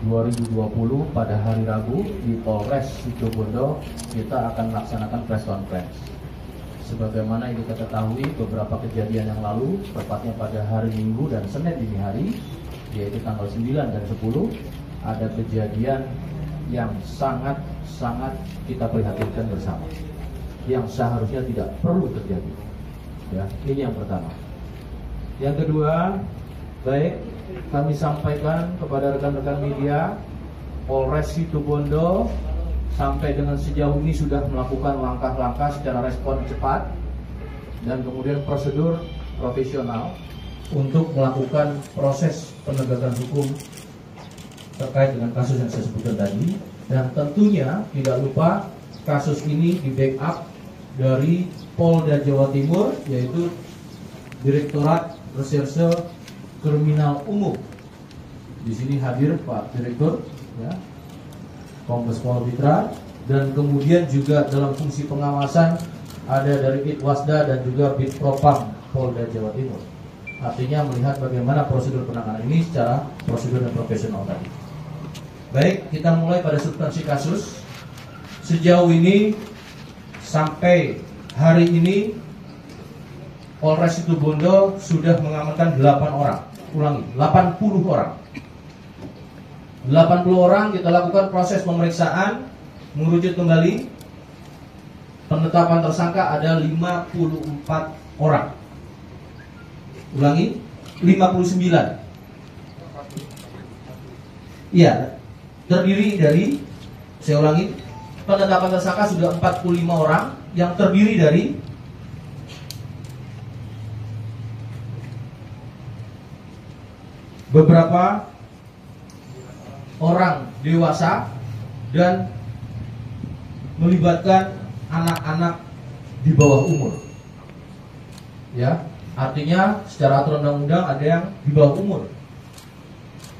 2020 pada hari Rabu di Polres Situbondo kita akan melaksanakan press conference. Sebagaimana yang kita ketahui, beberapa kejadian yang lalu, tepatnya pada hari Minggu dan Senin dini hari, yaitu tanggal 9 dan 10, ada kejadian yang sangat kita prihatinkan bersama, yang seharusnya tidak perlu terjadi. Ya, ini yang pertama. Yang kedua, baik, kami sampaikan kepada rekan-rekan media, Polres Situbondo sampai dengan sejauh ini sudah melakukan langkah-langkah secara respon cepat dan kemudian prosedur profesional untuk melakukan proses penegakan hukum terkait dengan kasus yang saya sebutkan tadi. Dan tentunya tidak lupa kasus ini di backup dari Polda Jawa Timur, yaitu Direktorat Reserse Kriminal Umum. Di sini hadir Pak Direktur, ya, Kombes Pol Fitra, dan kemudian juga dalam fungsi pengawasan ada dari Itwasda dan juga Bitpropam Polda Jawa Timur. Artinya melihat bagaimana prosedur penanganan ini secara prosedur dan profesional tadi. Baik, kita mulai pada substansi kasus. Sejauh ini sampai hari ini Polres Situbondo sudah mengamankan 8 orang. Ulangi, 80 orang. 80 orang kita lakukan proses pemeriksaan, mengerucut kembali. Penetapan tersangka ada 54 orang. Ulangi, 59. Iya, terdiri dari, saya ulangi, penetapan tersangka sudah 45 orang, yang terdiri dari beberapa orang dewasa dan melibatkan anak-anak di bawah umur. Ya, artinya secara aturan undang-undang ada yang di bawah umur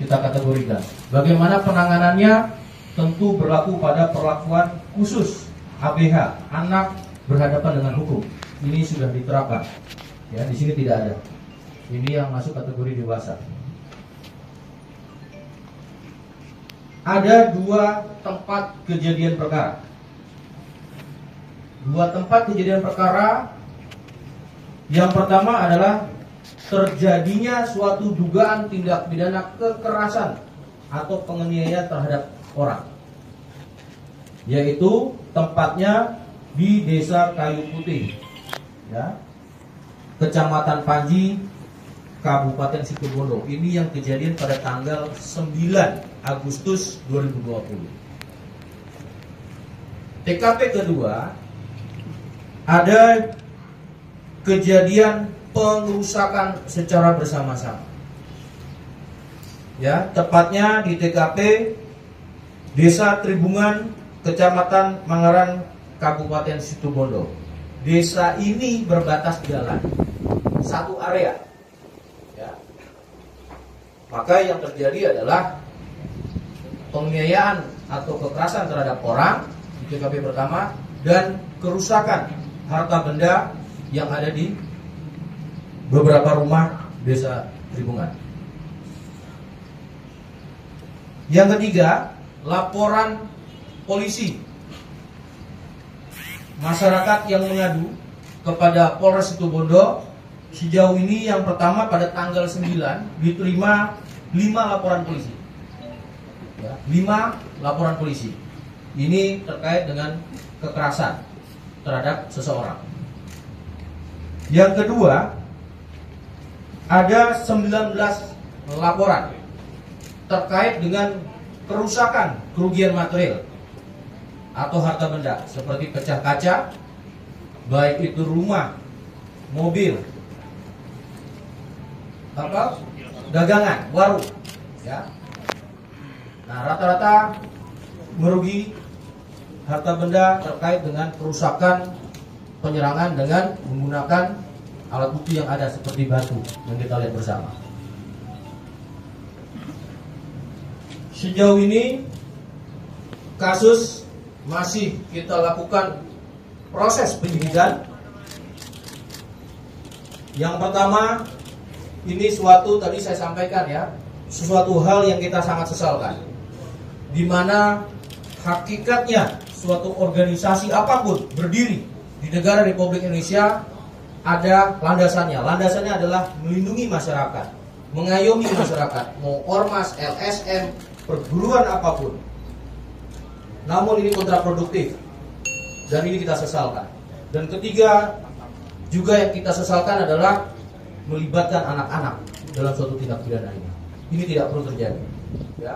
kita kategorikan. Bagaimana penanganannya? Tentu berlaku pada perlakuan khusus ABH, anak berhadapan dengan hukum. Ini sudah diterapkan. Ya, di sini tidak ada. Ini yang masuk kategori dewasa. Ada 2 tempat kejadian perkara. 2 tempat kejadian perkara. Yang pertama adalah terjadinya suatu dugaan tindak pidana kekerasan atau penganiayaan terhadap orang, yaitu tempatnya di Desa Kayu Putih, ya, Kecamatan Panji, Kabupaten Situbondo. Ini yang kejadian pada tanggal 9 Agustus 2020. TKP kedua ada kejadian pengerusakan secara bersama-sama. Ya, tepatnya di TKP Desa Tribungan, Kecamatan Mangaran, Kabupaten Situbondo. Desa ini berbatas jalan, satu area. Ya. Maka yang terjadi adalah penganiayaan atau kekerasan terhadap orang di TKP pertama dan kerusakan harta benda yang ada di beberapa rumah Desa Tribungan. Yang ketiga, laporan polisi. Masyarakat yang mengadu kepada Polres Situbondo, sejauh ini yang pertama pada tanggal 9 diterima 5 laporan polisi. Ya, 5 laporan polisi. Ini terkait dengan kekerasan terhadap seseorang. Yang kedua, ada 19 laporan terkait dengan kerusakan kerugian material atau harta benda seperti pecah kaca, baik itu rumah, mobil, dagangan, warung, ya. Nah, rata-rata merugi harta benda terkait dengan kerusakan, penyerangan dengan menggunakan alat bukti yang ada seperti batu yang kita lihat bersama. Sejauh ini kasus masih kita lakukan proses penyidikan. Yang pertama, ini suatu tadi saya sampaikan ya, sesuatu hal yang kita sangat sesalkan. di mana hakikatnya suatu organisasi apapun berdiri di negara Republik Indonesia ada landasannya. Landasannya adalah melindungi masyarakat, mengayomi masyarakat, mau ormas, LSM, perguruan apapun. Namun ini kontraproduktif dan ini kita sesalkan. Dan ketiga juga yang kita sesalkan adalah melibatkan anak-anak dalam suatu tindak pidana ini. Ini tidak perlu terjadi. Ya.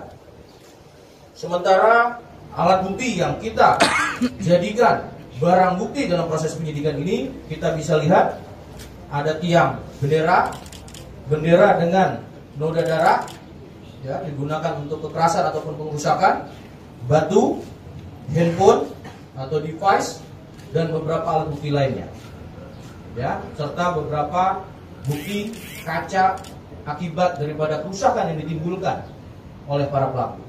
Sementara alat bukti yang kita jadikan barang bukti dalam proses penyidikan ini, kita bisa lihat ada tiang bendera, bendera dengan noda darah, ya, digunakan untuk kekerasan ataupun pengerusakan, batu, handphone atau device, dan beberapa alat bukti lainnya, ya, serta beberapa bukti kaca akibat daripada kerusakan yang ditimbulkan oleh para pelaku.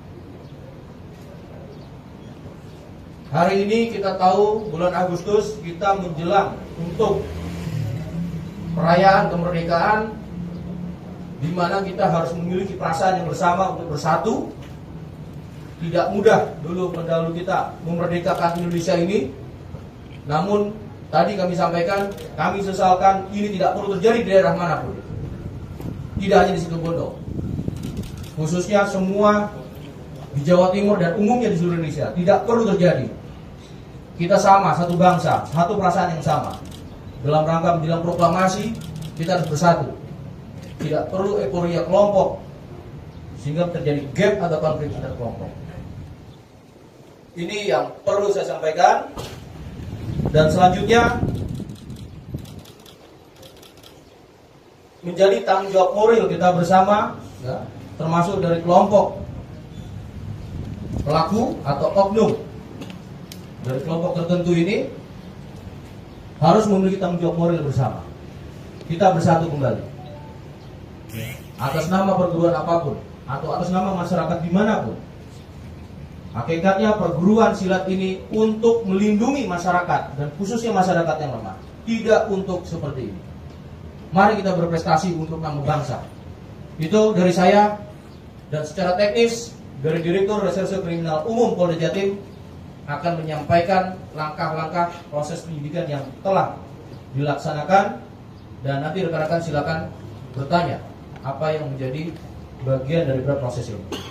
Hari ini kita tahu bulan Agustus kita menjelang untuk perayaan kemerdekaan, di mana kita harus memiliki perasaan yang bersama untuk bersatu. Tidak mudah dulu pendahulu kita memerdekakan Indonesia ini. Namun tadi kami sampaikan, kami sesalkan ini tidak perlu terjadi di daerah manapun. Tidak hanya di Situbondo, khususnya semua di Jawa Timur dan umumnya di seluruh Indonesia. Tidak perlu terjadi. Kita sama, satu bangsa, satu perasaan yang sama. Dalam rangka menjelang proklamasi, kita harus bersatu. Tidak perlu euforia kelompok sehingga terjadi gap atau konflik antar kelompok. Ini yang perlu saya sampaikan. Dan selanjutnya, menjadi tanggung jawab moral kita bersama, ya, termasuk dari kelompok pelaku atau oknum dari kelompok tertentu ini, harus memiliki tanggung jawab moral bersama. Kita bersatu kembali atas nama perguruan apapun atau atas nama masyarakat dimanapun. Hakikatnya perguruan silat ini untuk melindungi masyarakat dan khususnya masyarakat yang lemah, tidak untuk seperti ini. Mari kita berprestasi untuk nama bangsa. Itu dari saya, dan secara teknis dari Direktur Reserse Kriminal Umum Polda Jatim akan menyampaikan langkah-langkah proses penyidikan yang telah dilaksanakan, dan nanti rekan-rekan silakan bertanya apa yang menjadi bagian dari proses ini.